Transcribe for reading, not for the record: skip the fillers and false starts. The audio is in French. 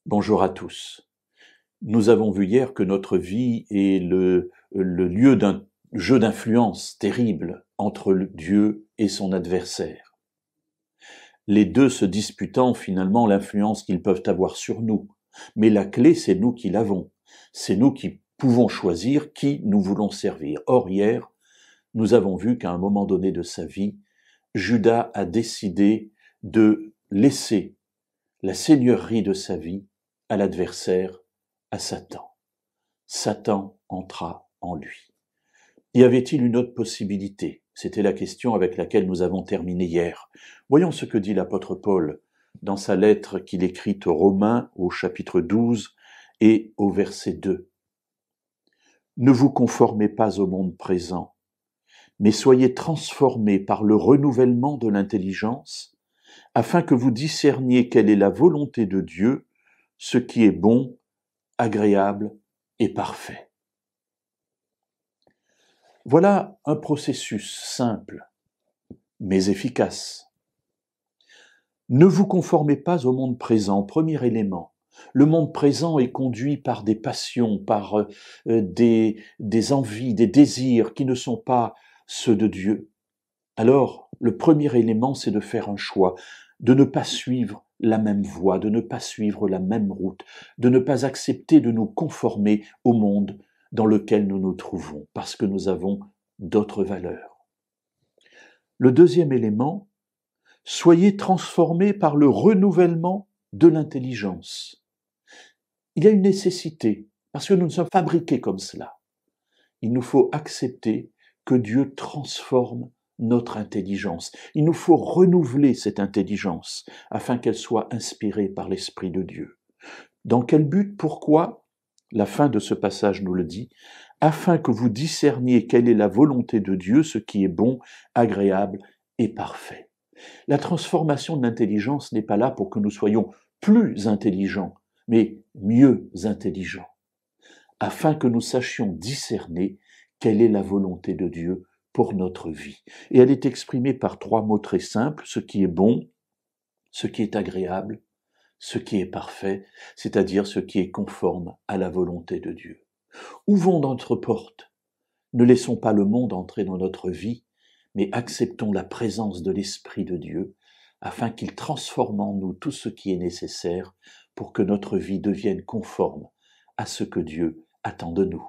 Bonjour à tous. Nous avons vu hier que notre vie est le lieu d'un jeu d'influence terrible entre Dieu et son adversaire. Les deux se disputant finalement l'influence qu'ils peuvent avoir sur nous. Mais la clé, c'est nous qui l'avons. C'est nous qui pouvons choisir qui nous voulons servir. Or, hier, nous avons vu qu'à un moment donné de sa vie, Judas a décidé de laisser la seigneurie de sa vie à l'adversaire, à Satan. Satan entra en lui. Y avait-il une autre possibilité? C'était la question avec laquelle nous avons terminé hier. Voyons ce que dit l'apôtre Paul dans sa lettre qu'il écrit aux Romains au chapitre 12 et au verset 2. Ne vous conformez pas au monde présent, mais soyez transformés par le renouvellement de l'intelligence, afin que vous discerniez quelle est la volonté de Dieu, ce qui est bon, agréable et parfait. Voilà un processus simple, mais efficace. Ne vous conformez pas au monde présent, premier élément. Le monde présent est conduit par des passions, par des envies, des désirs qui ne sont pas ceux de Dieu. Alors, le premier élément, c'est de faire un choix, de ne pas suivre la même voie, de ne pas suivre la même route, de ne pas accepter de nous conformer au monde dans lequel nous nous trouvons, parce que nous avons d'autres valeurs. Le deuxième élément, soyez transformés par le renouvellement de l'intelligence. Il y a une nécessité, parce que nous sommes fabriqués comme cela. Il nous faut accepter que Dieu transforme notre intelligence. Il nous faut renouveler cette intelligence afin qu'elle soit inspirée par l'Esprit de Dieu. Dans quel but? Pourquoi? La fin de ce passage nous le dit. Afin que vous discerniez quelle est la volonté de Dieu, ce qui est bon, agréable et parfait. La transformation de l'intelligence n'est pas là pour que nous soyons plus intelligents, mais mieux intelligents, afin que nous sachions discerner quelle est la volonté de Dieu pour notre vie. Et elle est exprimée par trois mots très simples, ce qui est bon, ce qui est agréable, ce qui est parfait, c'est-à-dire ce qui est conforme à la volonté de Dieu. Ouvrons notre porte, ne laissons pas le monde entrer dans notre vie, mais acceptons la présence de l'Esprit de Dieu, afin qu'il transforme en nous tout ce qui est nécessaire pour que notre vie devienne conforme à ce que Dieu attend de nous.